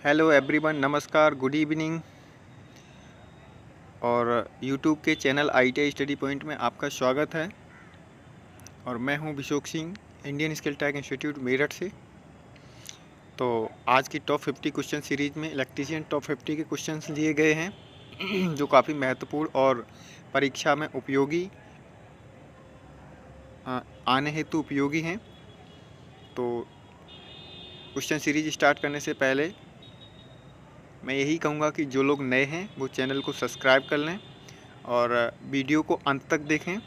Hello everyone, नमस्कार, good evening. और YouTube के चैनल ITI स्टडी पॉइंट में आपका स्वागत है। और मैं हूं Vishok Singh, Indian skill tag institute Meerut से। तो आज की टॉप 50 क्वेश्चन सीरीज़ में इलेक्ट्रीशियन टॉप 50 के क्वेश्चंस लिए गए हैं जो काफ़ी महत्वपूर्ण और परीक्षा में उपयोगी आने हेतु उपयोगी हैं। तो क्वेश्चन सीरीज स्टार्ट करने से पहले मैं यही कहूँगा कि जो लोग नए हैं वो चैनल को सब्सक्राइब कर लें और वीडियो को अंत तक देखें,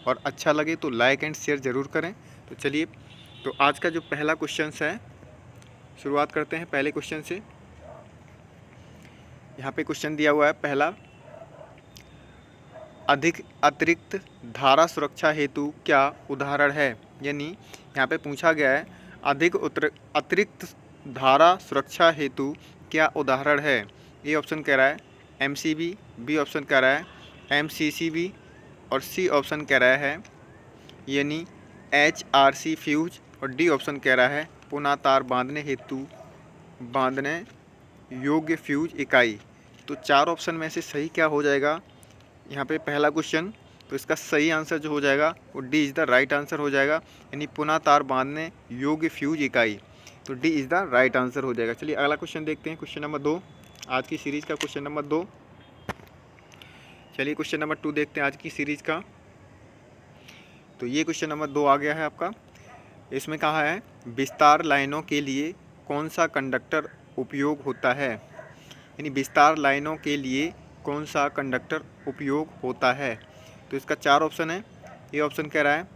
और अच्छा लगे तो लाइक एंड शेयर ज़रूर करें। तो चलिए, तो आज का जो पहला क्वेश्चन है, शुरुआत करते हैं पहले क्वेश्चन से। यहाँ पे क्वेश्चन दिया हुआ है पहला, अधिक अतिरिक्त धारा सुरक्षा हेतु क्या उदाहरण है। यानी यहाँ पे पूछा गया है अधिक अतिरिक्त धारा सुरक्षा हेतु क्या उदाहरण है। ए ऑप्शन कह रहा है MCB, बी ऑप्शन कह रहा है MCCB और सी ऑप्शन कह रहा है यानी HRC फ्यूज, और डी ऑप्शन कह रहा है पुनः तार बांधने योग्य फ्यूज इकाई। तो चार ऑप्शन में से सही क्या हो जाएगा यहाँ पे पहला क्वेश्चन। तो इसका सही आंसर जो हो जाएगा वो D is the right answer हो जाएगा, यानी पुनः तार बांधने योग्य फ्यूज इकाई। तो D is the right answer हो जाएगा। चलिए अगला क्वेश्चन देखते हैं, क्वेश्चन नंबर 2, आज की सीरीज़ का क्वेश्चन नंबर 2। चलिए क्वेश्चन नंबर 2 देखते हैं आज की सीरीज़ का। तो ये क्वेश्चन नंबर 2 आ गया है आपका। इसमें कहा है विस्तार लाइनों के लिए कौन सा कंडक्टर उपयोग होता है। यानी विस्तार लाइनों के लिए कौन सा कंडक्टर उपयोग होता है। तो इसका चार ऑप्शन है। ए ऑप्शन कह रहा है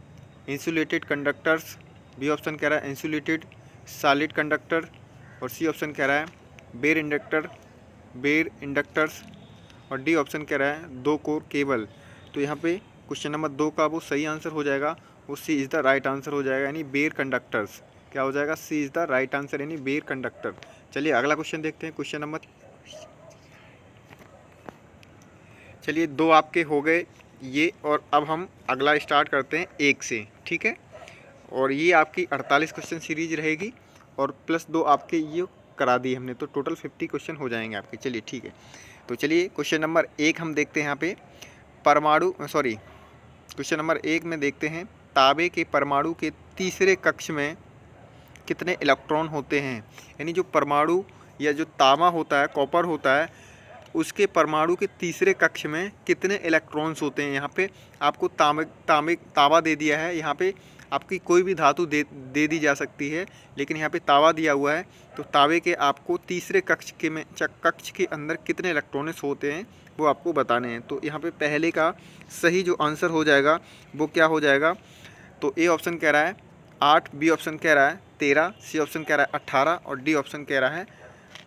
इंसुलेटेड कंडक्टर्स, बी ऑप्शन कह रहा है इंसुलेटेड सॉलिड कंडक्टर, और सी ऑप्शन कह रहा है बेयर इंडक्टर्स, और डी ऑप्शन कह रहा है दो कोर केबल। तो यहाँ पे क्वेश्चन नंबर 2 का वो सही आंसर हो जाएगा, वो C is the right answer हो जाएगा, यानी बेयर कंडक्टर्स। क्या हो जाएगा, C is the right answer यानी बेयर कंडक्टर। चलिए अगला क्वेश्चन देखते हैं, क्वेश्चन नंबर, चलिए 2 आपके हो गए ये, और अब हम अगला स्टार्ट करते हैं 1 से, ठीक है। और ये आपकी 48 क्वेश्चन सीरीज रहेगी और प्लस 2 आपके ये करा दिए हमने, तो टोटल 50 क्वेश्चन हो जाएंगे आपके। चलिए ठीक है, तो चलिए क्वेश्चन नंबर 1 हम देखते हैं यहाँ पे क्वेश्चन नंबर 1 में देखते हैं तांबे के परमाणु के तीसरे कक्ष में कितने इलेक्ट्रॉन होते हैं। यानी जो परमाणु या जो तांबा होता है, कॉपर होता है, उसके परमाणु के तीसरे कक्ष में कितने इलेक्ट्रॉन्स होते हैं। यहाँ पे आपको तांबा दे दिया है, यहाँ पे आपकी कोई भी धातु दे दी जा सकती है, लेकिन यहाँ पे तांबा दिया हुआ है। तो तांबे के आपको तीसरे कक्ष के अंदर कितने इलेक्ट्रॉन्स होते हैं वो आपको बताने हैं। तो यहाँ पे पहले का सही जो आंसर हो जाएगा वो क्या हो जाएगा। तो ए ऑप्शन कह रहा है 8, बी ऑप्शन कह रहा है 13, सी ऑप्शन कह रहा है 18 और डी ऑप्शन कह रहा है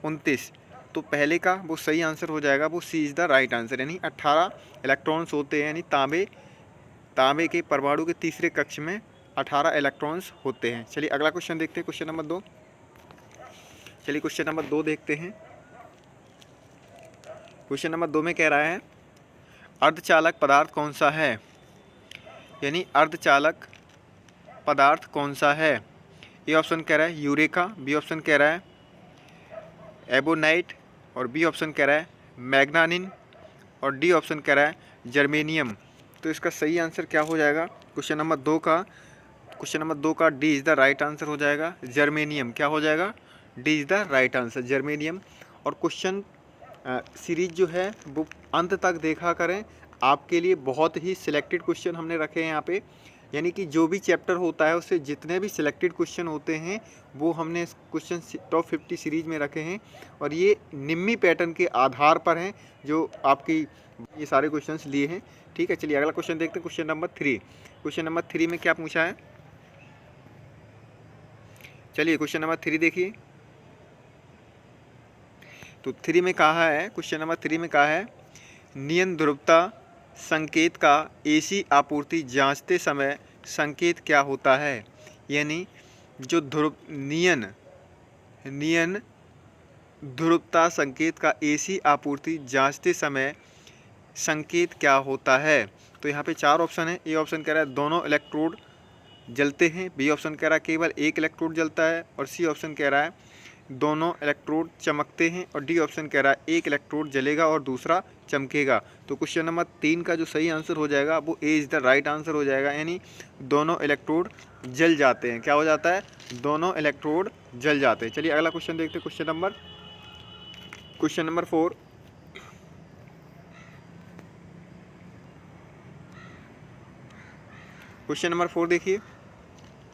29। तो पहले का वो सही आंसर हो जाएगा, वो C is the right answer, यानी 18 इलेक्ट्रॉन्स होते हैं, यानी तांबे के परमाणु के तीसरे कक्ष में 18 इलेक्ट्रॉन्स होते हैं। चलिए अगला क्वेश्चन देखते हैं, क्वेश्चन नंबर 2। चलिए क्वेश्चन नंबर 2 देखते हैं। क्वेश्चन नंबर 2 में कह रहा है अर्धचालक पदार्थ कौन सा है। यानी अर्धचालक पदार्थ कौन सा है। ए ऑप्शन कह रहा है यूरेका, बी ऑप्शन कह रहा है एबोनाइट, और बी ऑप्शन कह रहा है मैग्नानिन, और डी ऑप्शन कह रहा है जर्मेनियम। तो इसका सही आंसर क्या हो जाएगा क्वेश्चन नंबर 2 का D is the right answer हो जाएगा, जर्मेनियम। क्या हो जाएगा, D is the right answer, germanium. और क्वेश्चन सीरीज जो है वो अंत तक देखा करें, आपके लिए बहुत ही सिलेक्टेड क्वेश्चन हमने रखे हैं यहाँ पे। यानी कि जो भी चैप्टर होता है उससे जितने भी सिलेक्टेड क्वेश्चन होते हैं वो हमने इस क्वेश्चन टॉप 50 सीरीज़ में रखे हैं, और ये निम्मी पैटर्न के आधार पर हैं जो आपकी ये सारे क्वेश्चंस लिए हैं, ठीक है। चलिए अगला क्वेश्चन देखते हैं, क्वेश्चन नंबर 3। क्वेश्चन नंबर 3 में क्या पूछा है। चलिए क्वेश्चन नंबर 3 देखिए। तो 3 में कहा है, क्वेश्चन नंबर 3 में कहा है नियन ध्रुवता संकेत का AC आपूर्ति जांचते समय संकेत क्या होता है। यानी जो नियन ध्रुवता संकेत का AC आपूर्ति जांचते समय संकेत क्या होता है। तो यहाँ पे चार ऑप्शन है। ए ऑप्शन कह रहा है दोनों इलेक्ट्रोड जलते हैं, बी ऑप्शन कह रहा है केवल एक इलेक्ट्रोड जलता है, और सी ऑप्शन कह रहा है दोनों इलेक्ट्रोड चमकते हैं, और डी ऑप्शन कह रहा है एक इलेक्ट्रोड जलेगा और दूसरा चमकेगा। तो क्वेश्चन नंबर 3 का जो सही आंसर हो जाएगा वो A is the right answer हो जाएगा, यानी दोनों इलेक्ट्रोड जल जाते हैं। क्या हो जाता है? दोनों इलेक्ट्रोड जल जाते हैं। चलिए अगला क्वेश्चन देखते हैं, क्वेश्चन नंबर 4। क्वेश्चन नंबर 4 देखिए।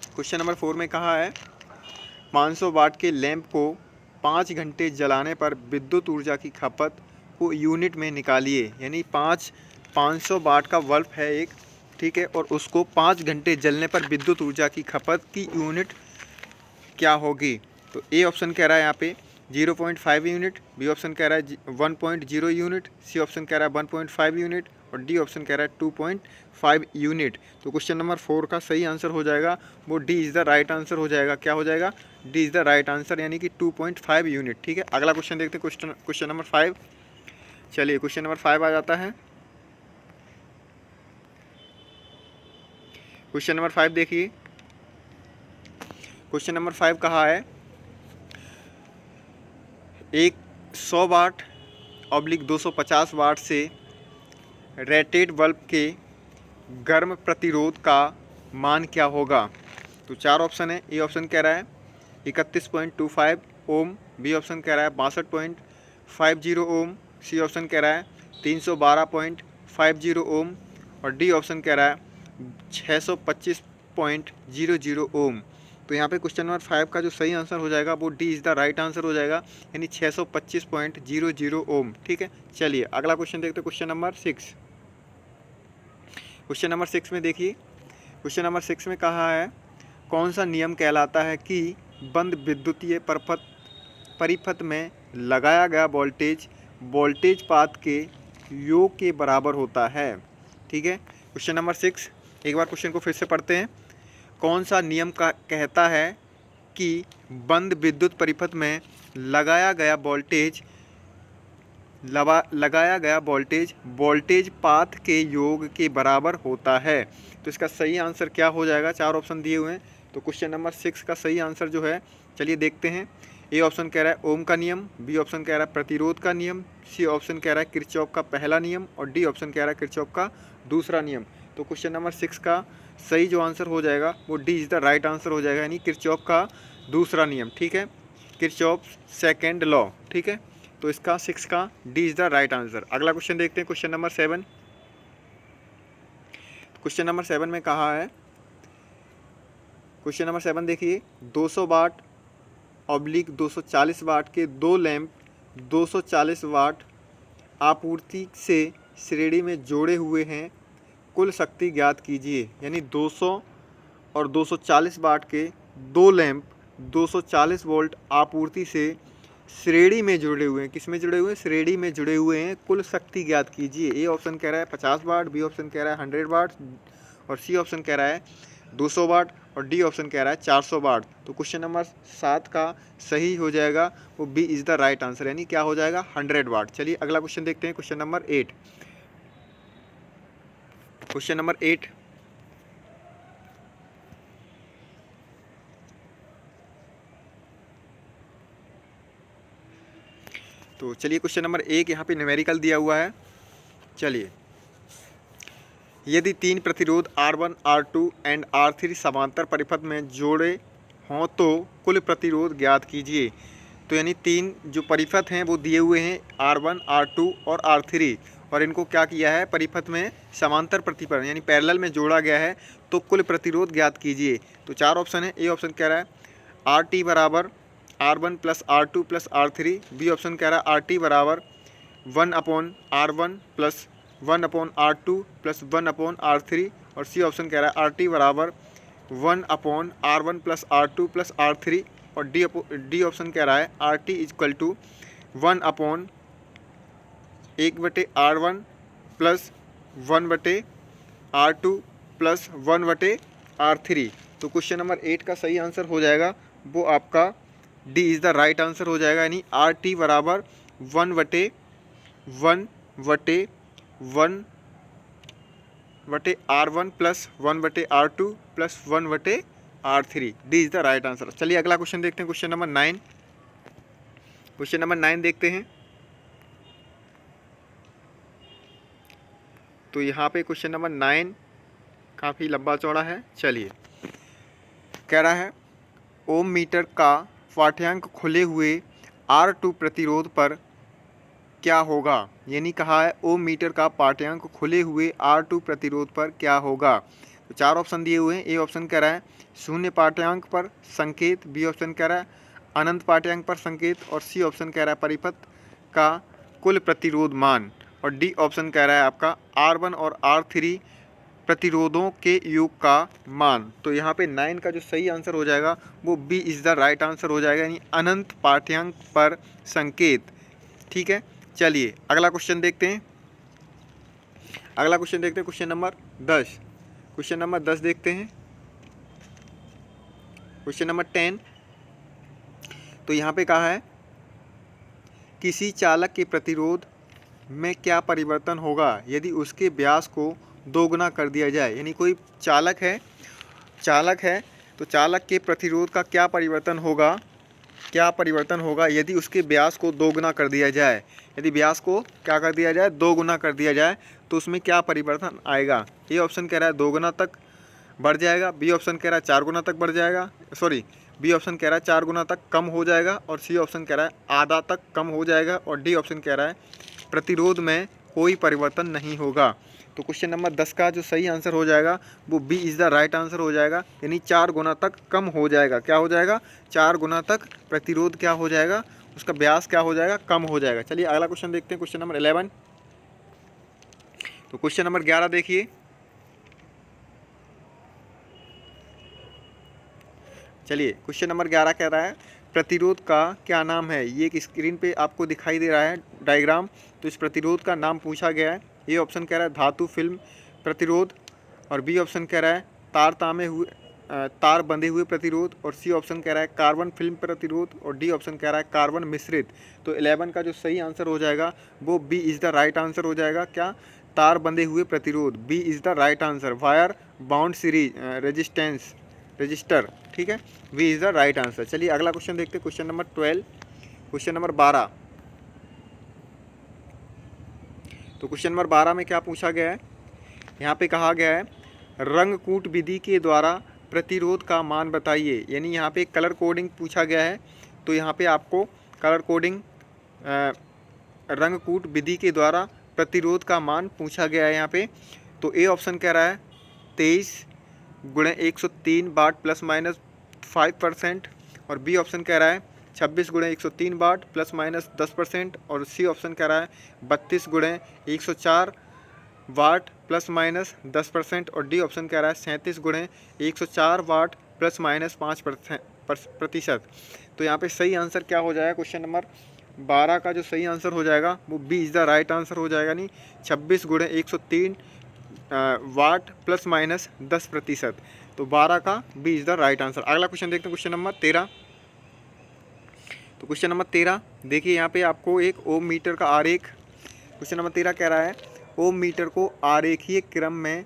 क्वेश्चन नंबर 4 में कहा है 500 वाट के लैंप को 5 घंटे जलाने पर विद्युत ऊर्जा की खपत को यूनिट में निकालिए। यानी 500 वाट का बल्ब है एक, ठीक है, और उसको 5 घंटे जलने पर विद्युत ऊर्जा की खपत की यूनिट क्या होगी? तो ए ऑप्शन कह रहा है यहाँ पे 0.5 यूनिट, बी ऑप्शन कह रहा है 1.0 यूनिट, सी ऑप्शन कह रहा है 1.5 यूनिट, और डी ऑप्शन कह रहा है 2.5 यूनिट। तो क्वेश्चन नंबर 4 का सही आंसर हो जाएगा वो D is the right answer हो जाएगा। क्या हो जाएगा? D is the right answer, यानी कि 2.5 यूनिट। ठीक है, अगला क्वेश्चन देखते हैं, क्वेश्चन नंबर 5। चलिए क्वेश्चन नंबर 5 आ जाता है। क्वेश्चन नंबर 5 देखिए। क्वेश्चन नंबर 5 कहा है एक 100 वाट ऑब्लिक 250 वाट से रेटेड बल्ब के गर्म प्रतिरोध का मान क्या होगा? तो 4 ऑप्शन है। ए ऑप्शन कह रहा है 31.25 ओम, बी ऑप्शन कह रहा है 62.50 ओम, सी ऑप्शन कह रहा है 312.50 ओम, और डी ऑप्शन कह रहा है 625.00 ओम। तो यहाँ पे क्वेश्चन नंबर 5 का जो सही आंसर हो जाएगा वो D is the right answer हो जाएगा, यानी 625.00 ओम। ठीक है, चलिए अगला क्वेश्चन देखते हैं, क्वेश्चन नंबर 6। क्वेश्चन नंबर 6 में देखिए। क्वेश्चन नंबर 6 में कहा है कौन सा नियम कहलाता है कि बंद विद्युतीय परिपथ में लगाया गया वोल्टेज पाथ के योग के बराबर होता है? ठीक है, क्वेश्चन नंबर 6 एक बार क्वेश्चन को फिर से पढ़ते हैं। कौन सा नियम का कहता है कि बंद विद्युत परिपथ में लगाया गया वोल्टेज पाथ के योग के बराबर होता है? तो इसका सही आंसर क्या हो जाएगा? 4 ऑप्शन दिए हुए हैं। तो क्वेश्चन नंबर 6 का सही आंसर जो है, चलिए देखते हैं। ए ऑप्शन कह रहा है ओम का नियम, बी ऑप्शन कह रहा है प्रतिरोध का नियम, सी ऑप्शन कह रहा है किरचॉफ का पहला नियम, और डी ऑप्शन कह रहा है किरचॉफ का दूसरा नियम। तो क्वेश्चन नंबर 6 का सही जो आंसर हो जाएगा वो D is the right answer हो जाएगा, यानी किरचॉफ का दूसरा नियम। ठीक है, किरचॉफ सेकेंड लॉ। ठीक है, तो इसका 6 का D is the right answer. अगला क्वेश्चन देखते हैं, क्वेश्चन नंबर 7। क्वेश्चन नंबर 7 में कहा है, क्वेश्चन नंबर 7 देखिए, 200 वाट ऑब्लिक 240 वाट के 2 लैंप 240 वाट आपूर्ति से श्रेणी में जोड़े हुए हैं, कुल शक्ति ज्ञात कीजिए। यानी 200 और 240 वाट के 2 लैंप 240 वोल्ट आपूर्ति से श्रेणी में जुड़े हुए हैं। किस में जुड़े हुए हैं? श्रेणी में जुड़े हुए हैं, कुल शक्ति ज्ञात कीजिए। ए ऑप्शन कह रहा है 50 वाट, बी ऑप्शन कह रहा है 100 वाट, और सी ऑप्शन कह रहा है 200 वाट, और डी ऑप्शन कह रहा है 400 वाट। तो क्वेश्चन नंबर 7 का सही हो जाएगा वो B is the right answer, यानी क्या हो जाएगा? 100 वाट। चलिए अगला क्वेश्चन देखते हैं, क्वेश्चन नंबर 8। Question number 8। तो चलिए क्वेश्चन नंबर 1 यहाँ पे न्यूमेरिकल दिया हुआ है। चलिए, यदि 3 प्रतिरोध R1, R2 एंड R3 समांतर परिपथ में जोड़े हों तो कुल प्रतिरोध ज्ञात कीजिए। तो यानी 3 जो परिपथ हैं वो दिए हुए हैं R1, R2 और R3, और इनको क्या किया है? परिपथ में समांतर प्रतिपथ यानी पैरेलल में जोड़ा गया है, तो कुल प्रतिरोध ज्ञात कीजिए। तो 4 ऑप्शन है। ए ऑप्शन कह रहा है RT बराबर R1 plus R2 plus R3, B option कह रहा है RT बराबर 1/R1 plus 1/R2 plus 1/R3, और सी ऑप्शन कह रहा है RT बराबर 1/R1 plus R2 plus R3, और डी ऑप्शन कह रहा है RT equal to 1/1/R1 plus 1/R2 plus 1/R3। तो क्वेश्चन नंबर 8 का सही आंसर हो जाएगा वो आपका D is the right answer हो जाएगा, यानी RT बराबर 1/1/R1 plus 1/R2 plus 1/R3। D is the right answer. चलिए अगला क्वेश्चन देखते हैं, क्वेश्चन नंबर 9। क्वेश्चन नंबर 9 देखते हैं। तो यहाँ पे क्वेश्चन नंबर 9 काफ़ी लंबा चौड़ा है। चलिए, कह रहा है ओम मीटर का पाठ्यांक खुले हुए R2 प्रतिरोध पर क्या होगा। यानी कहा है ओम मीटर का पाठ्यांक खुले हुए R2 प्रतिरोध पर क्या होगा। तो 4 ऑप्शन दिए हुए हैं। ए ऑप्शन कह रहा है शून्य पाठ्यांक पर संकेत, बी ऑप्शन कह रहा है अनंत पाठ्यांक पर संकेत, और सी ऑप्शन कह रहा है परिपथ का कुल प्रतिरोध मान, और डी ऑप्शन कह रहा है आपका R1 और R3 प्रतिरोधों के योग का मान। तो यहाँ पे 9 का जो सही आंसर हो जाएगा वो B is the right answer हो जाएगा, यानी अनंत पाठ्यांक पर संकेत। ठीक है, चलिए अगला क्वेश्चन देखते हैं। Question number 10। क्वेश्चन नंबर 10 देखते हैं। Question number 10। तो यहाँ पे कहा है किसी चालक के प्रतिरोध में क्या परिवर्तन होगा यदि उसके व्यास को दोगुना कर दिया जाए। यानी कोई चालक है तो चालक के प्रतिरोध का क्या परिवर्तन होगा यदि उसके व्यास को दोगुना कर दिया जाए। यदि व्यास को क्या कर दिया जाए, दोगुना कर दिया जाए, तो उसमें क्या परिवर्तन आएगा। ए ऑप्शन कह रहा है 2 गुना तक बढ़ जाएगा, बी ऑप्शन कह रहा है 4 गुना तक बढ़ जाएगा, बी ऑप्शन कह रहा है 4 गुना तक कम हो जाएगा, और सी ऑप्शन कह रहा है आधा तक कम हो जाएगा, और डी ऑप्शन कह रहा है प्रतिरोध में कोई परिवर्तन नहीं होगा। तो क्वेश्चन नंबर 10 का जो सही आंसर हो जाएगा वो B is the right answer हो जाएगा, यानी 4 गुना तक कम हो जाएगा। क्या हो जाएगा, 4 गुना तक प्रतिरोध क्या हो जाएगा, उसका व्यास क्या हो जाएगा, कम हो जाएगा। चलिए अगला क्वेश्चन देखते हैं, क्वेश्चन नंबर 11। तो क्वेश्चन नंबर 11 देखिए। चलिए क्वेश्चन नंबर 11 कह रहा है प्रतिरोध का क्या नाम है। ये एक स्क्रीन पे आपको दिखाई दे रहा है डायग्राम। तो इस प्रतिरोध का नाम पूछा गया है। ए ऑप्शन कह रहा है धातु फिल्म प्रतिरोध, और बी ऑप्शन कह रहा है तार बंधे हुए प्रतिरोध, और सी ऑप्शन कह रहा है कार्बन फिल्म प्रतिरोध, और डी ऑप्शन कह रहा है कार्बन मिश्रित। तो 11 का जो सही आंसर हो जाएगा वो B is the right answer हो जाएगा। क्या, तार बंधे हुए प्रतिरोध, B is the right answer. Wire bound series register, ठीक है, B is the right answer. चलिए अगला क्वेश्चन देखते हैं, क्वेश्चन नंबर 12। Question number 12। तो क्वेश्चन नंबर 12 में क्या पूछा गया है, यहाँ पे कहा गया है रंगकूट विधि के द्वारा प्रतिरोध का मान बताइए। यानी यहाँ पे कलर कोडिंग पूछा गया है। तो यहाँ पे आपको कलर कोडिंग रंगकूट विधि के द्वारा प्रतिरोध का मान पूछा गया है यहाँ पे। तो ए ऑप्शन कह रहा है 23 × 103 वाट ±5%, और बी ऑप्शन कह रहा है 26 × 103 वाट ±10%, और सी ऑप्शन कह रहा है 32 × 104 वाट ±10%, और डी ऑप्शन कह रहा है 37 × 104 वाट ±5%। तो यहाँ पे सही आंसर क्या हो जाएगा, क्वेश्चन नंबर 12 का जो सही आंसर हो जाएगा वो B is the right answer हो जाएगा, नहीं 26 × 103 वाट ±10%। तो 12 का B is the right answer. अगला क्वेश्चन देखते हैं, क्वेश्चन नंबर 13। तो क्वेश्चन नंबर 13 देखिए, यहाँ पे आपको एक ओम मीटर का आरेख। क्वेश्चन नंबर 13 कह रहा है ओम मीटर को आरेखीय क्रम में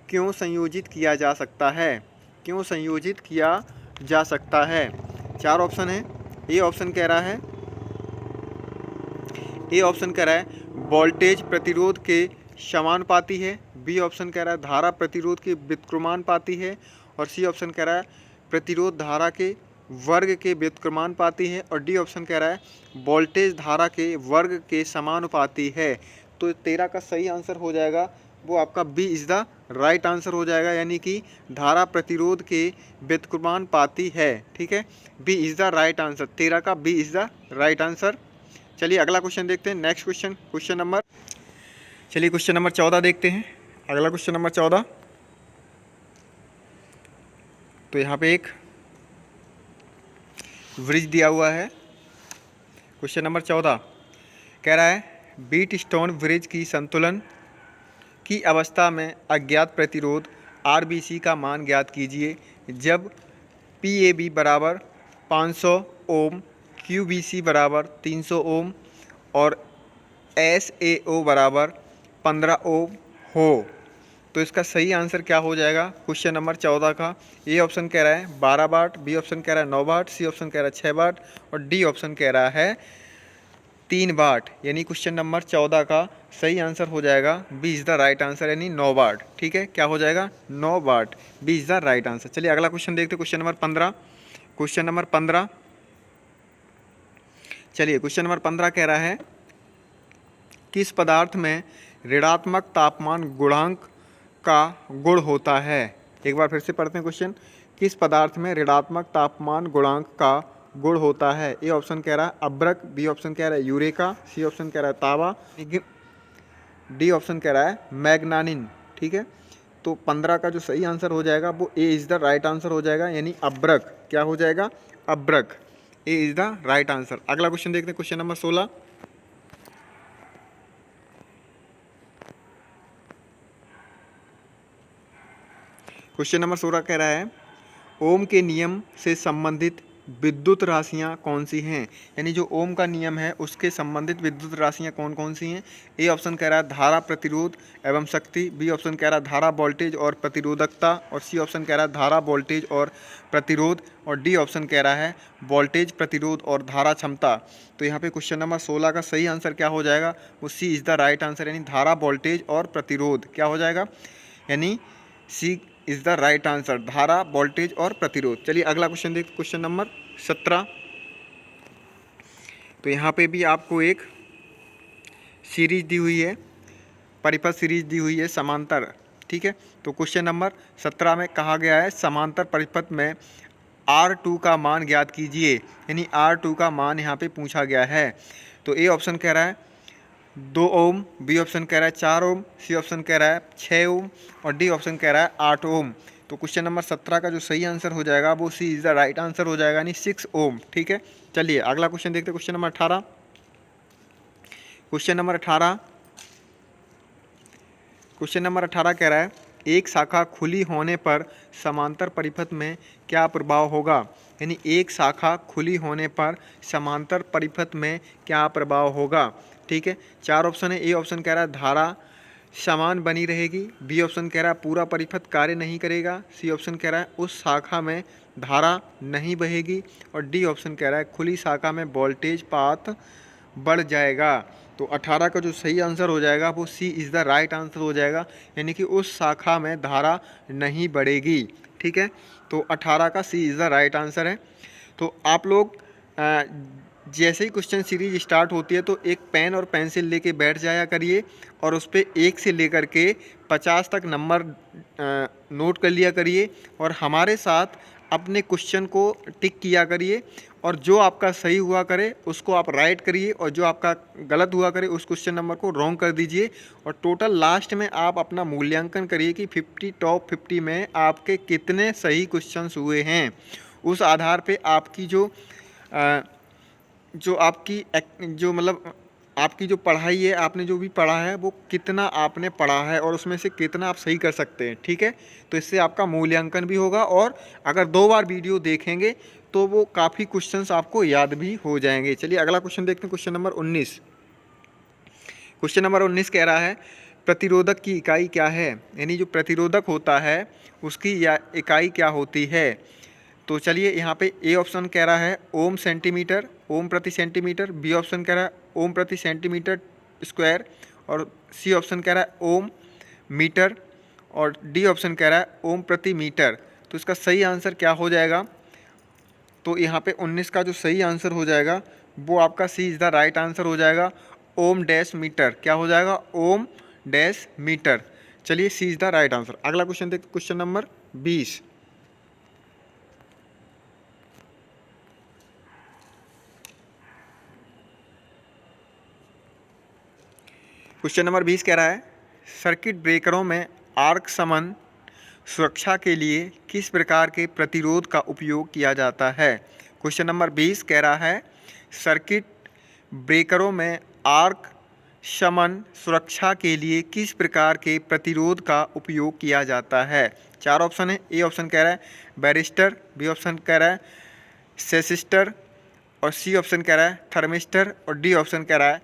क्यों संयोजित किया जा सकता है। क्यों संयोजित किया जा सकता है। 4 ऑप्शन है। ए ऑप्शन कह रहा है वोल्टेज प्रतिरोध के समानुपाती है, बी ऑप्शन कह रहा है धारा प्रतिरोध के व्युत्क्रमानुपाती है, और सी ऑप्शन कह रहा है प्रतिरोध धारा के वर्ग के व्युत्क्रमानुपाती है, और डी ऑप्शन कह रहा है वोल्टेज धारा के वर्ग के समानुपाती है। तो 13 का सही आंसर हो जाएगा वो आपका B is the right answer हो जाएगा, यानी कि धारा प्रतिरोध के व्युत्क्रमानुपाती है। ठीक है, B is the right answer. 13 का B is the right answer. चलिए अगला क्वेश्चन देखते हैं, नेक्स्ट क्वेश्चन, क्वेश्चन नंबर 14 देखते हैं। अगला क्वेश्चन नंबर 14। तो यहाँ पे एक ब्रिज दिया हुआ है। क्वेश्चन नंबर 14 कह रहा है बीट स्टोन ब्रिज की संतुलन की अवस्था में अज्ञात प्रतिरोध RBC का मान ज्ञात कीजिए जब PAB बराबर 500 ओम, QBC बराबर 300 ओम और SAO बराबर 15 ओम हो। तो इसका सही आंसर क्या हो जाएगा क्वेश्चन नंबर 14 का। ए ऑप्शन कह रहा है 12 वाट, बी ऑप्शन कह रहा है 9 वाट, सी ऑप्शन कह रहा है 6 वाट, और डी ऑप्शन कह रहा है 3 वाट, यानी क्वेश्चन नंबर 14 का सही आंसर हो जाएगा B is the right answer, यानी 9 वाट। ठीक है, क्या हो जाएगा 9 watt, B is the right answer. चलिए अगला क्वेश्चन देखते हैं, क्वेश्चन नंबर 15। क्वेश्चन नंबर 15, चलिए क्वेश्चन नंबर 15 कह रहा है किस पदार्थ में ऋणात्मक तापमान गुणांक का गुण होता है। एक बार फिर से पढ़ते हैं क्वेश्चन, किस पदार्थ में ऋणात्मक तापमान गुणांक का गुण होता है। ए ऑप्शन कह रहा है अब्रक, बी ऑप्शन कह रहा है यूरेका, सी ऑप्शन कह रहा है तावा, डी ऑप्शन कह रहा है मैग्नानिन। ठीक है, तो 15 का जो सही आंसर हो जाएगा वो A is the right answer हो जाएगा, यानी अब्रक। क्या हो जाएगा अब्रक, A is the right answer. अगला क्वेश्चन देखते हैं, क्वेश्चन नंबर 16। क्वेश्चन नंबर 16 कह रहा है ओम के नियम से संबंधित विद्युत राशियाँ कौन सी हैं, यानी जो ओम का नियम है उसके संबंधित विद्युत राशियाँ कौन कौन सी हैं। ए ऑप्शन कह रहा है धारा, प्रतिरोध एवं शक्ति, बी ऑप्शन कह रहा है धारा, वोल्टेज और प्रतिरोधकता, और सी ऑप्शन कह रहा है धारा, वोल्टेज और प्रतिरोध, और डी ऑप्शन कह रहा है वोल्टेज, प्रतिरोध और धारा क्षमता। तो यहाँ पे क्वेश्चन नंबर 16 का सही आंसर क्या हो जाएगा, वो C is the right answer, यानी धारा, वोल्टेज और प्रतिरोध। क्या हो जाएगा, यानी सी इज़ द राइट आंसर, धारा, वोल्टेज और प्रतिरोध। चलिए अगला क्वेश्चन देखते, क्वेश्चन नंबर 17। तो यहाँ पे भी आपको एक सीरीज दी हुई है, परिपथ सीरीज दी हुई है समांतर। ठीक है, तो क्वेश्चन नंबर 17 में कहा गया है समांतर परिपथ में R2 का मान ज्ञात कीजिए, यानी R2 का मान यहाँ पे पूछा गया है। तो ए ऑप्शन कह रहा है 2 ओम, बी ऑप्शन कह रहा है 4 ओम, सी ऑप्शन कह रहा है 6 ओम, और डी ऑप्शन कह रहा है 8 ओम। तो क्वेश्चन नंबर 17 का जो सही आंसर हो जाएगा वो C is the right answer हो जाएगा, यानी 6 ओम। ठीक है, चलिए अगला क्वेश्चन देखते हैं, question number 18। Question number 18, question number 18 कह रहा है एक शाखा खुली होने पर समांतर परिपथ में क्या प्रभाव होगा, यानी एक शाखा खुली होने पर समांतर परिपथ में क्या प्रभाव होगा। ठीक है, 4 ऑप्शन है। ए ऑप्शन कह रहा है धारा समान बनी रहेगी, बी ऑप्शन कह रहा है पूरा परिपथ कार्य नहीं करेगा, सी ऑप्शन कह रहा है उस शाखा में धारा नहीं बहेगी, और डी ऑप्शन कह रहा है खुली शाखा में वोल्टेज पात बढ़ जाएगा। तो 18 का जो सही आंसर हो जाएगा वो C is the right answer हो जाएगा, यानी कि उस शाखा में धारा नहीं बढ़ेगी। ठीक है, तो 18 का सी इज़ द राइट आंसर है। तो आप लोग जैसे ही क्वेश्चन सीरीज स्टार्ट होती है तो एक पेन और पेंसिल लेके बैठ जाया करिए, और उस पर 1 से लेकर के 50 तक नंबर नोट कर लिया करिए, और हमारे साथ अपने क्वेश्चन को टिक किया करिए, और जो आपका सही हुआ करे उसको आप राइट करिए, और जो आपका गलत हुआ करे उस क्वेश्चन नंबर को रॉन्ग कर दीजिए, और टोटल लास्ट में आप अपना मूल्यांकन करिए कि 50 टॉप 50 में आपके कितने सही क्वेश्चंस हुए हैं। उस आधार पे आपकी जो आपकी जो मतलब आपकी जो पढ़ाई है, आपने जो भी पढ़ा है वो कितना आपने पढ़ा है और उसमें से कितना आप सही कर सकते हैं। ठीक है, तो इससे आपका मूल्यांकन भी होगा, और अगर 2 बार वीडियो देखेंगे तो वो काफ़ी क्वेश्चंस आपको याद भी हो जाएंगे। चलिए अगला क्वेश्चन देखते हैं, क्वेश्चन नंबर 19। क्वेश्चन नंबर 19 कह रहा है प्रतिरोधक की इकाई क्या है, यानी जो प्रतिरोधक होता है उसकी इकाई क्या होती है। तो चलिए यहाँ पे ए ऑप्शन कह रहा है ओम सेंटीमीटर, ओम प्रति सेंटीमीटर, बी ऑप्शन कह रहा है ओम प्रति सेंटीमीटर स्क्वायर, और सी ऑप्शन कह रहा है ओम मीटर, और डी ऑप्शन कह रहा है ओम प्रति मीटर। तो इसका सही आंसर क्या हो जाएगा, तो यहाँ पे 19 का जो सही आंसर हो जाएगा वो आपका सी इज़ द राइट आंसर हो जाएगा, ओम डैश मीटर। क्या हो जाएगा, ओम डैश मीटर। चलिए सी इज़ द राइट आंसर। अगला क्वेश्चन देखते, क्वेश्चन नंबर 20। क्वेश्चन नंबर 20 कह रहा है सर्किट ब्रेकरों में आर्क समान सुरक्षा के लिए किस प्रकार के प्रतिरोध का उपयोग किया जाता है। क्वेश्चन नंबर 20 कह रहा है सर्किट ब्रेकरों में आर्क शमन सुरक्षा के लिए किस प्रकार के प्रतिरोध का उपयोग किया जाता है। 4 ऑप्शन है। ए ऑप्शन कह रहा है बैरिस्टर, बी ऑप्शन कह रहा है सेसिस्टर, और सी ऑप्शन कह रहा है थर्मिस्टर, और डी ऑप्शन कह रहा है।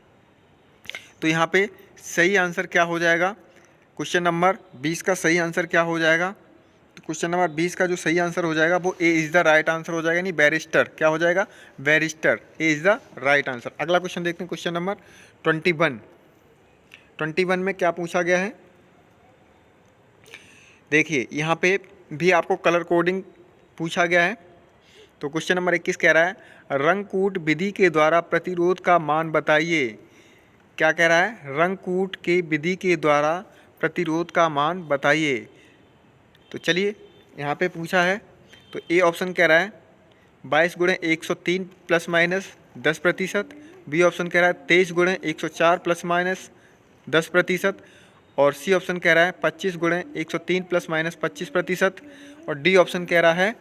तो यहाँ पे सही आंसर क्या हो जाएगा, क्वेश्चन नंबर 20 का सही आंसर क्या हो जाएगा, तो क्वेश्चन नंबर 20 का जो सही आंसर हो जाएगा वो A is the right answer हो जाएगा, यानी बैरिस्टर। क्या हो जाएगा? Barrister. A is the right answer. अगला क्वेश्चन देखते हैं, क्वेश्चन नंबर 21। 21 में क्या पूछा गया है? देखिए यहाँ पे भी आपको कलर कोडिंग पूछा गया है। तो क्वेश्चन नंबर 21 कह रहा है, रंगकूट विधि के द्वारा प्रतिरोध का मान बताइए। क्या कह रहा है? रंगकूट के विधि के द्वारा प्रतिरोध का मान बताइए। तो चलिए यहाँ पे पूछा है, तो ए ऑप्शन कह रहा है 22 गुणे 103 प्लस माइनस 10%। बी ऑप्शन कह रहा है 23 गुणे 104 प्लस माइनस 10%। और सी ऑप्शन कह रहा है 25 गुणे 103 प्लस माइनस 25%। और डी ऑप्शन कह रहा है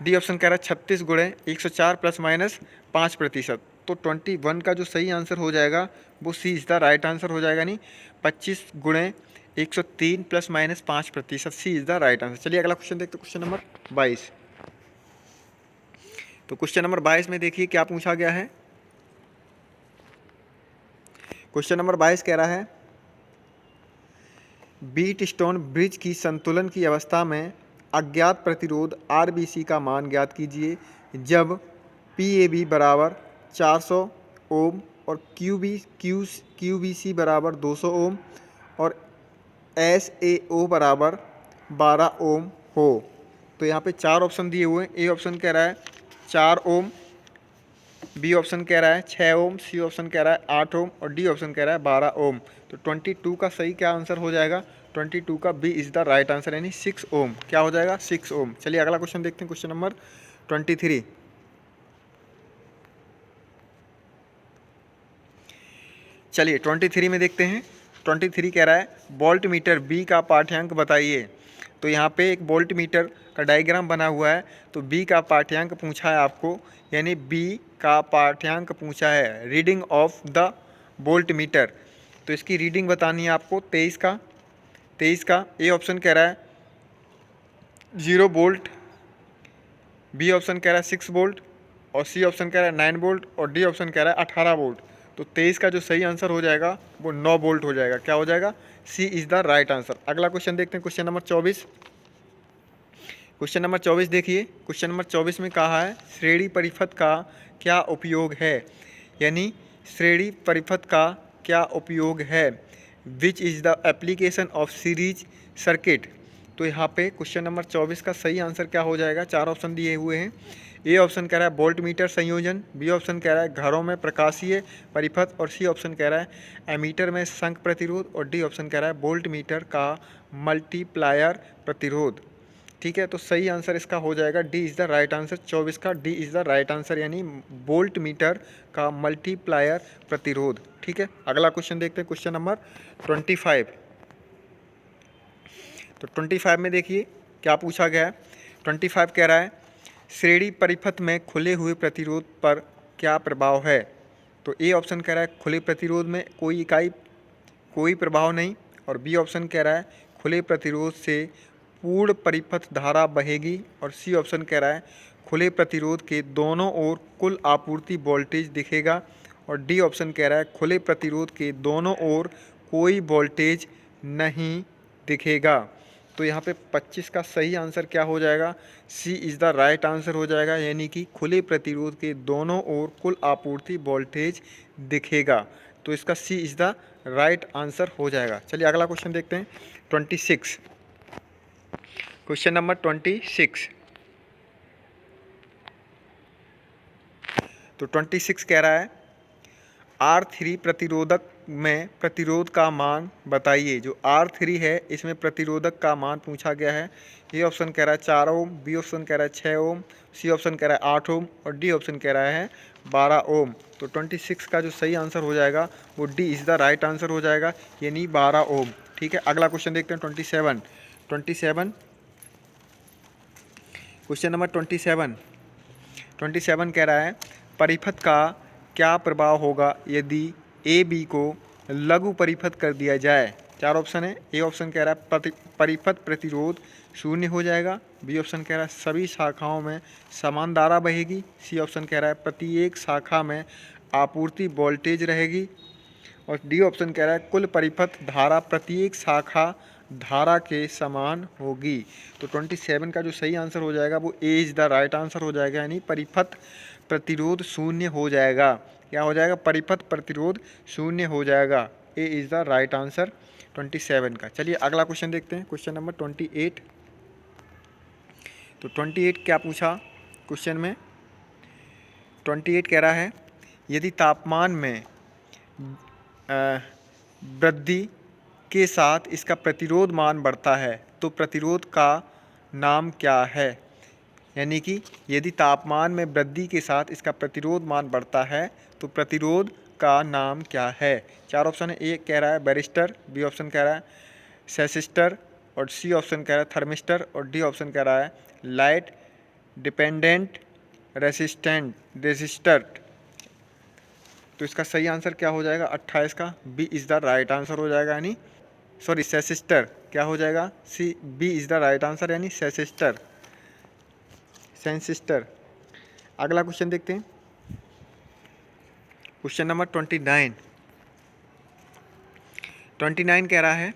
36 गुणे 104 प्लस माइनस 5%। तो 21 का जो सही आंसर हो जाएगा वो C is the right answer हो जाएगा, नहीं 25 गुणे 103 plus minus 5%, C is the right answer. चलिए अगला क्वेश्चन देखते हैं, क्वेश्चन नंबर 22। तो क्वेश्चन नंबर 22 में देखिए क्या पूछा गया है। क्वेश्चन नंबर 22 कह रहा है, बीट स्टोन ब्रिज की संतुलन की अवस्था में अज्ञात प्रतिरोध आरबीसी का मान ज्ञात कीजिए जब पीएबी बराबर 400 ओम और क्यूबीसी बराबर 200 ओम और एसएओ बराबर 12 ओम हो। तो यहाँ पे 4 ऑप्शन दिए हुए हैं। ए ऑप्शन कह रहा है 4 ओम, बी ऑप्शन कह रहा है 6 ओम, सी ऑप्शन कह रहा है 8 ओम और डी ऑप्शन कह रहा है 12 ओम। तो 22 का सही क्या आंसर हो जाएगा? 22 का B is the right answer, यानी 6 ओम। क्या हो जाएगा? 6 ओम। चलिए अगला क्वेश्चन देखते हैं, क्वेश्चन नंबर 23। चलिए 23 में देखते हैं। 23 कह रहा है, वोल्ट मीटर बी का पाठ्यांक बताइए। तो यहाँ पे एक वोल्ट मीटर का डायग्राम बना हुआ है, तो बी का पाठ्यांक पूछा है आपको, यानी बी का पाठ्यांक पूछा है, reading of the volt meter. तो इसकी रीडिंग बतानी है आपको 23 का। ए ऑप्शन कह रहा है 0 वोल्ट, बी ऑप्शन कह रहा है 6 वोल्ट और सी ऑप्शन कह रहा है 9 वोल्ट और डी ऑप्शन कह रहा है 18 वोल्ट। तो 23 का जो सही आंसर हो जाएगा वो 9 वोल्ट हो जाएगा। क्या हो जाएगा? C is the right answer. अगला क्वेश्चन देखते हैं, क्वेश्चन नंबर 24। क्वेश्चन नंबर 24 देखिए। क्वेश्चन नंबर 24 में कहा है, श्रेणी परिपथ का क्या उपयोग है, यानी श्रेणी परिपथ का क्या उपयोग है, which is the application of series circuit. तो यहाँ पे क्वेश्चन नंबर 24 का सही आंसर क्या हो जाएगा? 4 ऑप्शन दिए हुए हैं। ए ऑप्शन कह रहा है वोल्ट मीटर संयोजन, बी ऑप्शन कह रहा है घरों में प्रकाशीय परिपथ और सी ऑप्शन कह रहा है एमीटर में संक प्रतिरोध और डी ऑप्शन कह रहा है वोल्ट मीटर का मल्टीप्लायर प्रतिरोध। ठीक है, तो सही आंसर इसका हो जाएगा D is the right answer. 24 का D is the right answer, यानी वोल्ट मीटर का मल्टीप्लायर प्रतिरोध। ठीक है, अगला क्वेश्चन देखते हैं, क्वेश्चन नंबर 25। तो 25 में देखिए क्या पूछा गया है। 25 कह रहा है, श्रेणी परिपथ में खुले हुए प्रतिरोध पर क्या प्रभाव है। तो ए ऑप्शन कह रहा है खुले प्रतिरोध में कोई प्रभाव नहीं और बी ऑप्शन कह रहा है खुले प्रतिरोध से पूर्ण परिपथ धारा बहेगी और सी ऑप्शन कह रहा है खुले प्रतिरोध के दोनों ओर कुल आपूर्ति वोल्टेज दिखेगा और डी ऑप्शन कह रहा है खुले प्रतिरोध के दोनों ओर कोई वोल्टेज नहीं दिखेगा। तो यहाँ पे 25 का सही आंसर क्या हो जाएगा? C is the right answer हो जाएगा, यानी कि खुले प्रतिरोध के दोनों ओर कुल आपूर्ति वोल्टेज दिखेगा। तो इसका सी इज़ द राइट आंसर हो जाएगा। चलिए अगला क्वेश्चन देखते हैं, 26। Question number 26। तो 26 कह रहा है, R3 प्रतिरोधक में प्रतिरोध का मान बताइए। जो R3 है इसमें प्रतिरोधक का मान पूछा गया है। ए ऑप्शन कह रहा है 4 ओम, बी ऑप्शन कह रहा है 6 ओम, सी ऑप्शन कह रहा है 8 ओम और डी ऑप्शन कह रहा है 12 ओम। तो 26 का जो सही आंसर हो जाएगा वो D is the right answer हो जाएगा, यानी 12 ओम। ठीक है, अगला क्वेश्चन देखते हैं, 27। क्वेश्चन नंबर 27 कह रहा है, परिपथ का क्या प्रभाव होगा यदि ए बी को लघु परिपथ कर दिया जाए। 4 ऑप्शन है। ए ऑप्शन कह रहा है परिपथ प्रतिरोध 0 हो जाएगा, बी ऑप्शन कह रहा है सभी शाखाओं में समान धारा बहेगी, सी ऑप्शन कह रहा है प्रत्येक शाखा में आपूर्ति वोल्टेज रहेगी और डी ऑप्शन कह रहा है कुल परिपथ धारा प्रत्येक शाखा धारा के समान होगी। तो 27 का जो सही आंसर हो जाएगा वो A is the right answer हो जाएगा, यानी परिपथ प्रतिरोध शून्य हो जाएगा। क्या हो जाएगा? परिपथ प्रतिरोध शून्य हो जाएगा। ए इज़ द राइट आंसर 27 का। चलिए अगला क्वेश्चन देखते हैं, क्वेश्चन नंबर 28। तो 28 क्या पूछा क्वेश्चन में? 28 कह रहा है यदि तापमान में वृद्धि के साथ इसका प्रतिरोध मान बढ़ता है तो प्रतिरोध का नाम क्या है? यानी कि यदि तापमान में वृद्धि के साथ इसका प्रतिरोध मान बढ़ता है तो प्रतिरोध का नाम क्या है? चार ऑप्शन है। ए कह रहा है बैरिस्टर, बी ऑप्शन कह रहा है सेसिस्टर, और सी ऑप्शन कह रहा है थर्मिस्टर, और डी ऑप्शन कह रहा है लाइट डिपेंडेंट रेसिस्टर। तो इसका सही आंसर क्या हो जाएगा? 28 का B is the right answer हो जाएगा, यानी सॉरी सेसिस्टर। क्या हो जाएगा? C, B is the right answer, यानी सेसिस्टर। अगला क्वेश्चन देखते हैं, क्वेश्चन नंबर 29 कह रहा है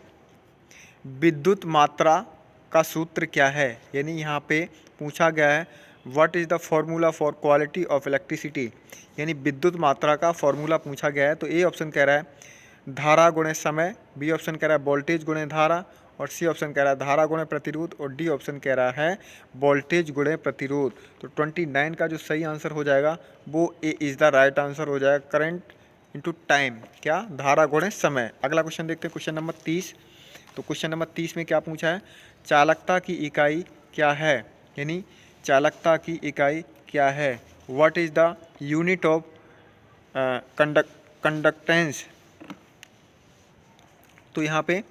विद्युत मात्रा का सूत्र क्या है? यानी यहाँ पे पूछा गया है what is the formula for quality of electricity, यानी विद्युत मात्रा का फॉर्मूला पूछा गया है। तो ए ऑप्शन कह रहा है धारा गुणे समय, बी ऑप्शन कह रहा है वोल्टेज गुणे धारा, और सी ऑप्शन कह रहा है धारा गुणे प्रतिरोध, और डी ऑप्शन कह रहा है वोल्टेज गुणे प्रतिरोध। तो 29 का जो सही आंसर हो जाएगा वो A is the right answer हो जाएगा, करंट इंटू टाइम, क्या? धारा गुणे समय। अगला क्वेश्चन देखते हैं, क्वेश्चन नंबर 30। तो क्वेश्चन नंबर 30 में क्या पूछा है? चालकता की इकाई क्या है? यानी चालकता की इकाई क्या है? What is the unit of conductance? तो यहाँ पे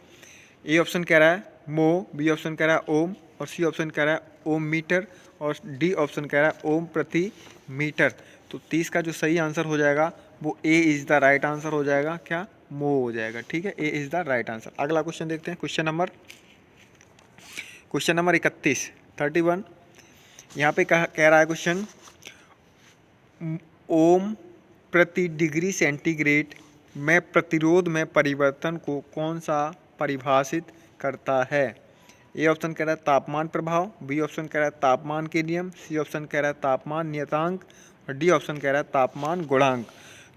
ए ऑप्शन कह रहा है मो, बी ऑप्शन कह रहा है ओम, और सी ऑप्शन कह रहा है ओम मीटर, और डी ऑप्शन कह रहा है ओम प्रति मीटर। तो 30 का जो सही आंसर हो जाएगा वो A is the right answer हो जाएगा, क्या? मो हो जाएगा। ठीक है, ए इज़ द राइट आंसर। अगला क्वेश्चन देखते हैं, क्वेश्चन नंबर 31। यहाँ पे कह रहा है क्वेश्चन ओम प्रति डिग्री सेंटीग्रेड में प्रतिरोध में परिवर्तन को कौन सा परिभाषित करता है? ए ऑप्शन कह रहा है तापमान प्रभाव, बी ऑप्शन कह रहा है तापमान के नियम, सी ऑप्शन कह रहा है तापमान नियतांक, और डी ऑप्शन कह रहा है तापमान गुणांक।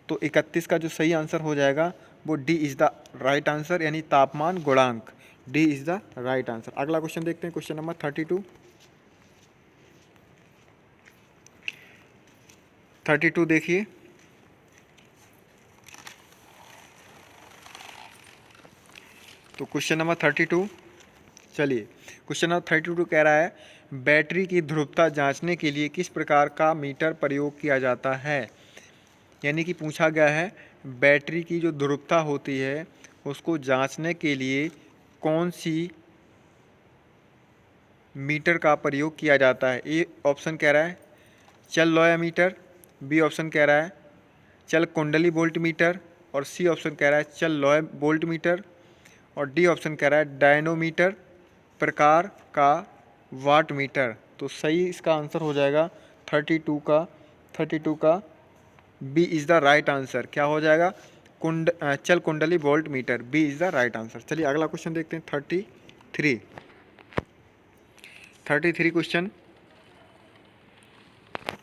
तो 31 का जो सही आंसर हो जाएगा वो D is the right answer, यानी तापमान गुणांक। D is the right answer. अगला क्वेश्चन देखते हैं, क्वेश्चन नंबर 32 देखिए। तो क्वेश्चन नंबर 32, चलिए क्वेश्चन नंबर 32 कह रहा है बैटरी की ध्रुवता जांचने के लिए किस प्रकार का मीटर प्रयोग किया जाता है? यानी कि पूछा गया है बैटरी की जो ध्रुवता होती है उसको जांचने के लिए कौन सी मीटर का प्रयोग किया जाता है? ए ऑप्शन कह रहा है चल लॉय मीटर, बी ऑप्शन कह रहा है चल कुंडली वोल्ट मीटर, और सी ऑप्शन कह रहा है चल लॉय वोल्ट मीटर, और डी ऑप्शन कह रहा है डायनोमीटर प्रकार का वाट मीटर। तो सही इसका आंसर हो जाएगा 32 का B is the right answer. क्या हो जाएगा? चल कुंडली volt meter, B is the right answer. चलिए अगला क्वेश्चन देखते हैं, 33 क्वेश्चन।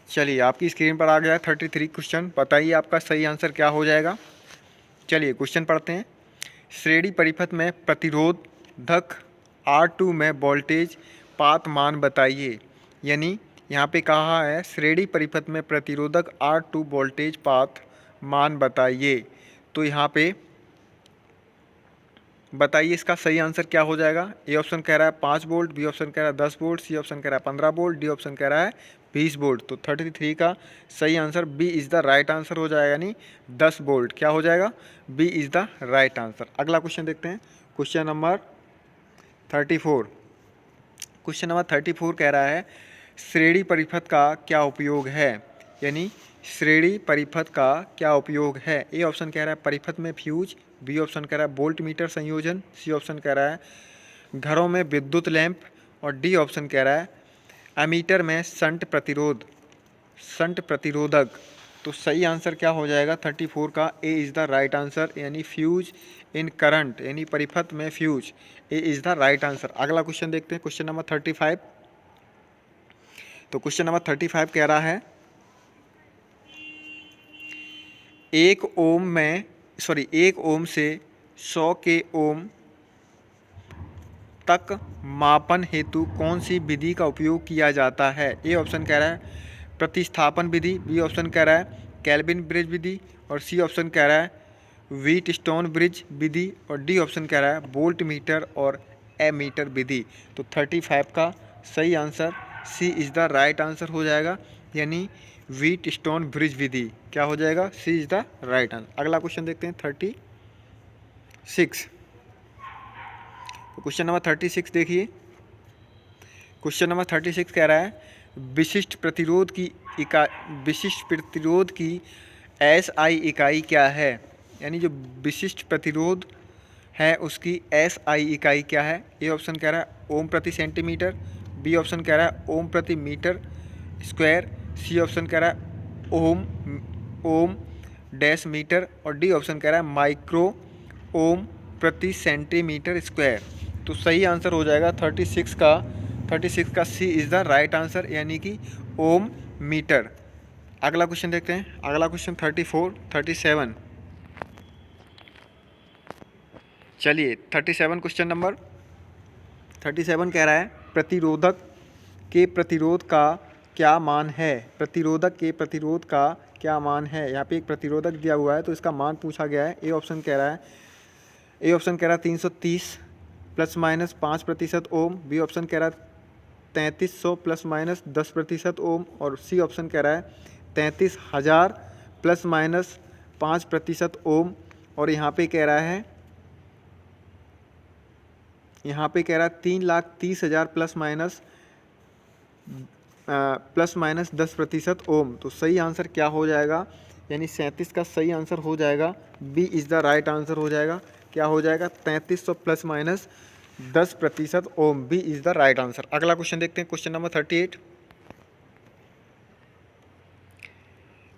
चलिए आपकी स्क्रीन पर आ गया है 33 क्वेश्चन। बताइए आपका सही आंसर क्या हो जाएगा। चलिए क्वेश्चन पढ़ते हैं। श्रेणी परिपथ में प्रतिरोधक R2 में वोल्टेज पात मान बताइए। यानी यहाँ पे कहा है श्रेणी परिपथ में प्रतिरोधक R2 वोल्टेज पात मान बताइए। तो यहाँ पे बताइए इसका सही आंसर क्या हो जाएगा। ए ऑप्शन कह रहा है 5 वोल्ट, बी ऑप्शन कह रहा है 10 वोल्ट, सी ऑप्शन कह रहा है 15 वोल्ट, डी ऑप्शन कह रहा है 20 वोल्ट। तो 33 का सही answer B is the right answer हो जाएगा, यानी 10 वोल्ट। क्या हो जाएगा? B is the right answer. अगला क्वेश्चन देखते हैं, क्वेश्चन नंबर 34। क्वेश्चन नंबर 34 कह रहा है श्रेणी परिपथ का क्या उपयोग है? यानी श्रेणी परिपथ का क्या उपयोग है? ए ऑप्शन कह रहा है परिपथ में फ्यूज, बी ऑप्शन कह रहा है वोल्ट मीटर संयोजन, सी ऑप्शन कह रहा है घरों में विद्युत लैंप, और डी ऑप्शन कह रहा है एमीटर में शंट प्रतिरोधक। तो सही आंसर क्या हो जाएगा 34 का, ए इज़ द राइट आंसर, यानी फ्यूज इन करंट, यानी परिपथ में fuse, A is the right answer. अगला क्वेश्चन देखते हैं, क्वेश्चन नंबर 35। तो क्वेश्चन नंबर 35 कह रहा है 1 ओम से 100 के ओम तक मापन हेतु कौन सी विधि का उपयोग किया जाता है। ए ऑप्शन कह रहा है प्रतिस्थापन विधि, बी ऑप्शन कह रहा है केल्विन ब्रिज विधि, और सी ऑप्शन कह रहा है व्हीटस्टोन ब्रिज विधि, और डी ऑप्शन कह रहा है वोल्ट मीटर और एमीटर विधि। तो 35 का सही answer C is the right answer हो जाएगा, यानी व्हीटस्टोन ब्रिज विधि क्या हो जाएगा, C is the right answer. अगला क्वेश्चन देखते हैं 36। क्वेश्चन नंबर 36 देखिए, क्वेश्चन नंबर 36 कह रहा है विशिष्ट प्रतिरोध की SI इकाई क्या है, यानी जो विशिष्ट प्रतिरोध है उसकी SI इकाई क्या है। ए ऑप्शन कह रहा है ओम प्रति सेंटीमीटर, बी ऑप्शन कह रहा है ओम प्रति मीटर स्क्वायर, सी ऑप्शन कह रहा है ओम डैश मीटर, और डी ऑप्शन कह रहा है माइक्रो ओम प्रति सेंटीमीटर स्क्वायर। तो सही आंसर हो जाएगा 36 का सी इज़ द राइट आंसर, यानी कि ओम मीटर। अगला क्वेश्चन देखते हैं, अगला क्वेश्चन 37। चलिए 37 क्वेश्चन नंबर 37 कह रहा है प्रतिरोधक के प्रतिरोध का क्या मान है। प्रतिरोधक के प्रतिरोध का क्या मान है। यहाँ पे एक प्रतिरोधक दिया हुआ है तो इसका मान पूछा गया है। ए ऑप्शन कह रहा है 330 प्लस माइनस 5% ओम, बी ऑप्शन कह रहा है 3300 प्लस माइनस 10% ओम, और सी ऑप्शन कह रहा है 33,000 प्लस माइनस 5% ओम, और यहाँ पे कह रहा है 3,30,000 प्लस माइनस 10% ओम। तो सही आंसर क्या हो जाएगा, यानी 37 का सही आंसर हो जाएगा, B is the right answer हो जाएगा। क्या हो जाएगा 3300 plus minus 10% ohm, B is the right answer. अगला क्वेश्चन देखते हैं, क्वेश्चन नंबर 38।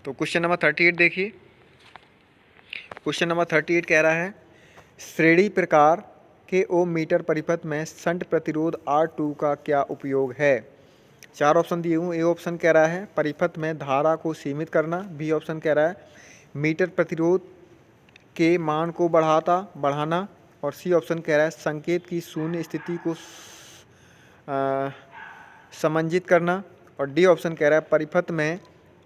तो क्वेश्चन नंबर 38 देखिए, क्वेश्चन नंबर 38 कह रहा है श्रेणी प्रकार के ओम मीटर परिपथ में शंट प्रतिरोध R2 का क्या उपयोग है। 4 ऑप्शन दिए हुए। ए ऑप्शन कह रहा है परिपथ में धारा को सीमित करना, बी ऑप्शन कह रहा है मीटर प्रतिरोध के मान को बढ़ाना, और सी ऑप्शन कह रहा है संकेत की शून्य स्थिति को समंजित करना, और डी ऑप्शन कह रहा है परिपथ में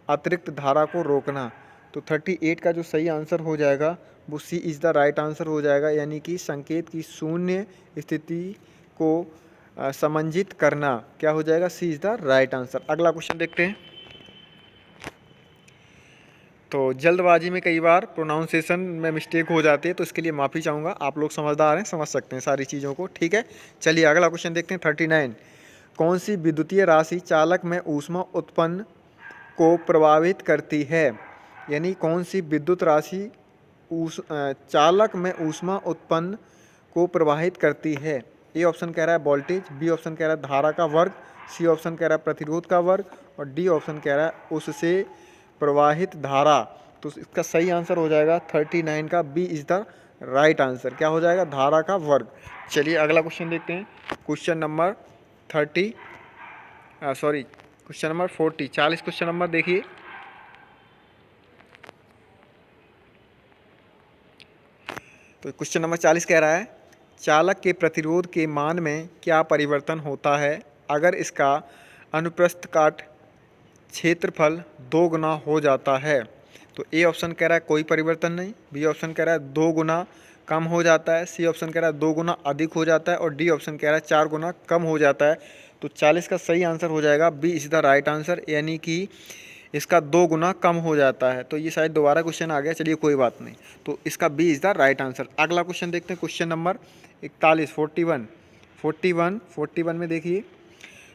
अतिरिक्त धारा को रोकना। तो 38 का जो सही आंसर हो जाएगा वो C is the right answer हो जाएगा, यानी कि संकेत की शून्य स्थिति को समंजित करना क्या हो जाएगा, C is the right answer. अगला क्वेश्चन देखते हैं। तो जल्दबाजी में कई बार प्रोनाउंसिएशन में मिस्टेक हो जाती है, तो इसके लिए माफ़ी चाहूँगा। आप लोग समझदार हैं, समझ सकते हैं सारी चीज़ों को, ठीक है। चलिए अगला क्वेश्चन देखते हैं 39। कौन सी विद्युतीय राशि चालक में ऊष्मा उत्पन्न को प्रभावित करती है, यानी कौन सी विद्युत राशि चालक में ऊष्मा उत्पन्न को प्रभावित करती है। ए ऑप्शन कह रहा है वोल्टेज, बी ऑप्शन कह रहा है धारा का वर्ग, सी ऑप्शन कह रहा है प्रतिरोध का वर्ग, और डी ऑप्शन कह रहा है उससे प्रवाहित धारा। तो इसका सही आंसर हो जाएगा 39 का, B is the right answer. क्या हो जाएगा, धारा का वर्ग। चलिए अगला क्वेश्चन देखते हैं, क्वेश्चन नंबर 40 40 क्वेश्चन नंबर देखिए। तो क्वेश्चन नंबर 40 कह रहा है चालक के प्रतिरोध के मान में क्या परिवर्तन होता है अगर इसका अनुप्रस्थ काट क्षेत्रफल 2 गुना हो जाता है। तो ए ऑप्शन कह रहा है कोई परिवर्तन नहीं, बी ऑप्शन कह रहा है 2 गुना कम हो जाता है, सी ऑप्शन कह रहा है 2 गुना अधिक हो जाता है, और डी ऑप्शन कह रहा है 4 गुना कम हो जाता है। तो 40 का सही आंसर हो जाएगा B is the right answer, यानी कि इसका 2 गुना कम हो जाता है। तो ये शायद दोबारा क्वेश्चन आ गया, चलिए कोई बात नहीं। तो इसका B is the right answer. अगला क्वेश्चन देखते हैं, क्वेश्चन नंबर 41 में देखिए।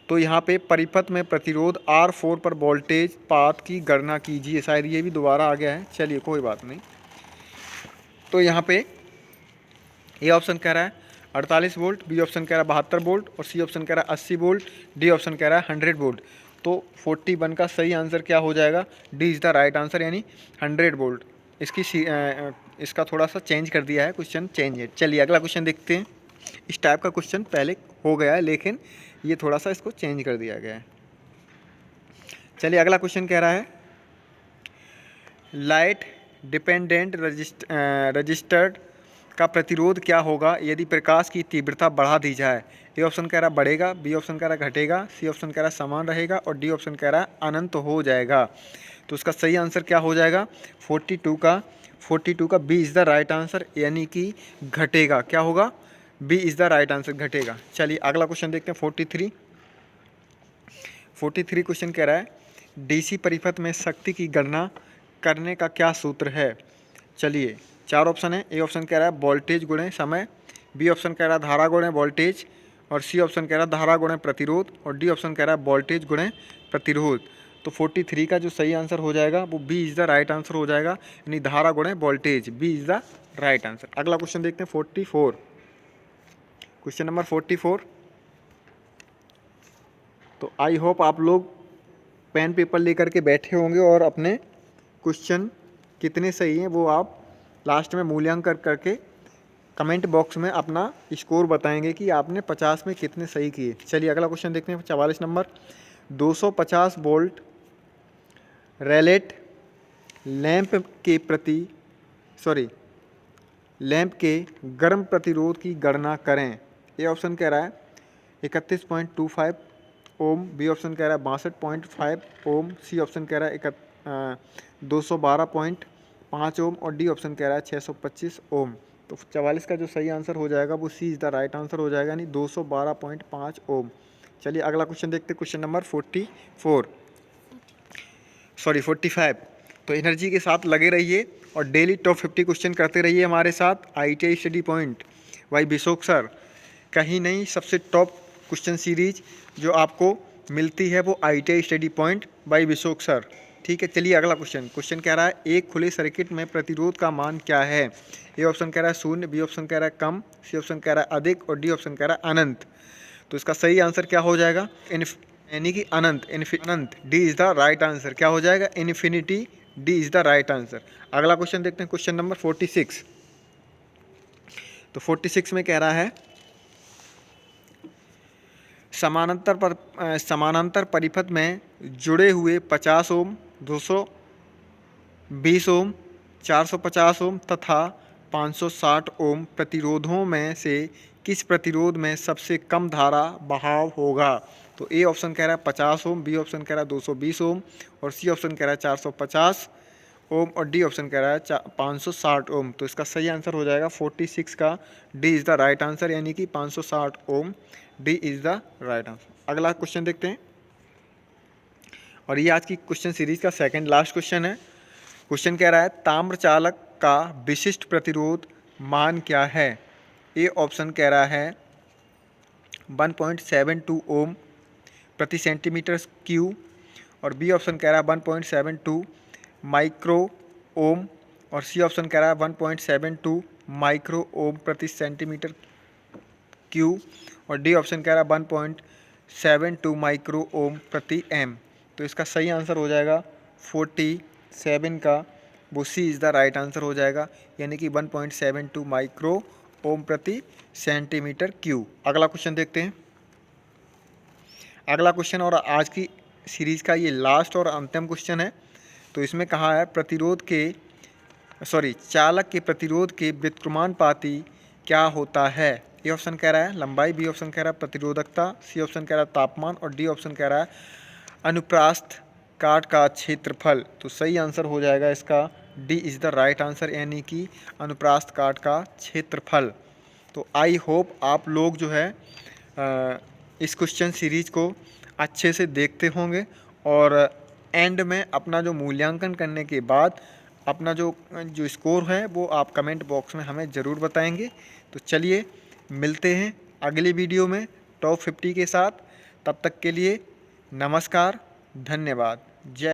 तो यहाँ पे परिपथ में प्रतिरोध R4 पर वोल्टेज पाथ की गणना कीजिए। शायद ये भी दोबारा आ गया है, चलिए कोई बात नहीं। तो यहाँ पे ए ऑप्शन कह रहा है 48 वोल्ट, बी ऑप्शन कह रहा है 72 वोल्ट, और सी ऑप्शन कह रहा है 80 वोल्ट, डी ऑप्शन कह रहा है 100 वोल्ट। तो 41 का सही आंसर क्या हो जाएगा, D is the right answer, यानी 100 वोल्ट। इसका थोड़ा सा चेंज कर दिया है, क्वेश्चन चेंज है। चलिए अगला क्वेश्चन देखते हैं। इस टाइप का क्वेश्चन पहले हो गया है, लेकिन ये थोड़ा सा इसको चेंज कर दिया गया है। चलिए अगला क्वेश्चन कह रहा है लाइट डिपेंडेंट रजिस्टर्ड का प्रतिरोध क्या होगा यदि प्रकाश की तीव्रता बढ़ा दी जाए। ए ऑप्शन कह रहा बढ़ेगा, बी ऑप्शन कह रहा घटेगा, सी ऑप्शन कह रहा समान रहेगा और डी ऑप्शन कह रहा अनंत हो जाएगा। तो उसका सही आंसर क्या हो जाएगा, 42 का B is the right answer, यानी कि घटेगा। क्या होगा, B is the right answer, घटेगा। चलिए अगला क्वेश्चन देखते हैं। 43 क्वेश्चन कह रहा है डीसी परिपथ में शक्ति की गणना करने का क्या सूत्र है। चलिए 4 ऑप्शन है। ए ऑप्शन कह रहा है वोल्टेज गुणे समय, बी ऑप्शन कह रहा है धारा गुणे वोल्टेज, और सी ऑप्शन कह रहा है धारा गुणे प्रतिरोध, और डी ऑप्शन कह रहा है वोल्टेज गुणे प्रतिरोध। तो 43 का जो सही आंसर हो जाएगा वो B is the right answer हो जाएगा, यानी धारा गुणे voltage, B is the right answer. अगला क्वेश्चन देखते हैं 44, क्वेश्चन नंबर 44। तो आई होप आप लोग पेन पेपर लेकर के बैठे होंगे और अपने क्वेश्चन कितने सही हैं वो आप लास्ट में मूल्यांकन करके कमेंट बॉक्स में अपना स्कोर बताएंगे कि आपने 50 में कितने सही किए। चलिए अगला क्वेश्चन देखते हैं 44 नंबर। 250 वोल्ट रेलेट लैंप के गर्म प्रतिरोध की गणना करें। ए ऑप्शन कह रहा है 31.25 ओम, बी ऑप्शन कह रहा है 62.5 ओम, सी ऑप्शन कह रहा है 212.5 ओम, और डी ऑप्शन कह रहा है 625 ओम। तो 44 का जो सही आंसर हो जाएगा वो C is the right answer हो जाएगा, यानी 212.5 ओम। चलिए अगला क्वेश्चन देखते हैं, क्वेश्चन नंबर 45। तो एनर्जी के साथ लगे रहिए और डेली टॉप 50 क्वेश्चन करते रहिए हमारे साथ। ITI study point by Vishok sir, कहीं नहीं सबसे टॉप क्वेश्चन सीरीज जो आपको मिलती है वो ITI study point by Vishok sir. ठीक है, चलिए अगला क्वेश्चन कह रहा है एक खुले सर्किट में प्रतिरोध का मान क्या है। ए ऑप्शन कह रहा है 0, बी ऑप्शन कह रहा है कम, सी ऑप्शन कह रहा है अधिक, और डी ऑप्शन कह रहा है अनंत। तो इसका सही आंसर क्या हो जाएगा, यानी कि अनंत, D is the right answer. क्या हो जाएगा, infinity, D is the right answer. अगला क्वेश्चन देखते हैं, क्वेश्चन नंबर 46। तो 46 में कह रहा है समानांतर परिपथ में जुड़े हुए 50 ओम, 220 ओम, 450 ओम तथा 560 ओम प्रतिरोधों में से किस प्रतिरोध में सबसे कम धारा बहाव होगा। तो ए ऑप्शन कह रहा है 50 ओम, बी ऑप्शन कह रहा है 220 ओम, और सी ऑप्शन कह रहा है 450 ओम, और डी ऑप्शन कह रहा है 560 ओम। तो इसका सही आंसर हो जाएगा 46 का D is the right answer, यानी कि 560 ohm, D is the right answer. अगला क्वेश्चन देखते हैं, और ये आज की क्वेश्चन सीरीज का सेकंड लास्ट क्वेश्चन है। क्वेश्चन कह रहा है ताम्र चालक का विशिष्ट प्रतिरोध मान क्या है। ए ऑप्शन कह रहा है 1.72 ओम प्रति सेंटीमीटर क्यूब, और बी ऑप्शन कह रहा है 1.72 माइक्रो ओम, और सी ऑप्शन कह रहा है 1.72 माइक्रो ओम प्रति सेंटीमीटर क्यूब, और डी ऑप्शन कह रहा है 1.72 माइक्रो ओम प्रति एम। तो इसका सही आंसर हो जाएगा 47 का, वो C is the right answer हो जाएगा, यानी कि 1.72 माइक्रो ओम प्रति सेंटीमीटर क्यूब। अगला क्वेश्चन देखते हैं। अगला क्वेश्चन और आज की सीरीज़ का ये लास्ट और अंतिम क्वेश्चन है। तो इसमें कहा है चालक के प्रतिरोध के व्युत्क्रमानुपाती क्या होता है। ए ऑप्शन कह रहा है लंबाई, बी ऑप्शन कह रहा है प्रतिरोधकता, सी ऑप्शन कह रहा है तापमान, और डी ऑप्शन कह रहा है अनुप्रास्थ काट का क्षेत्रफल। तो सही आंसर हो जाएगा इसका D is the right answer, यानी कि अनुप्रास्थ काट का क्षेत्रफल। तो आई होप आप लोग जो है इस क्वेश्चन सीरीज़ को अच्छे से देखते होंगे, और एंड में अपना जो मूल्यांकन करने के बाद अपना जो स्कोर है वो आप कमेंट बॉक्स में हमें ज़रूर बताएंगे। तो चलिए मिलते हैं अगली वीडियो में टॉप 50 के साथ। तब तक के लिए नमस्कार, धन्यवाद, जय।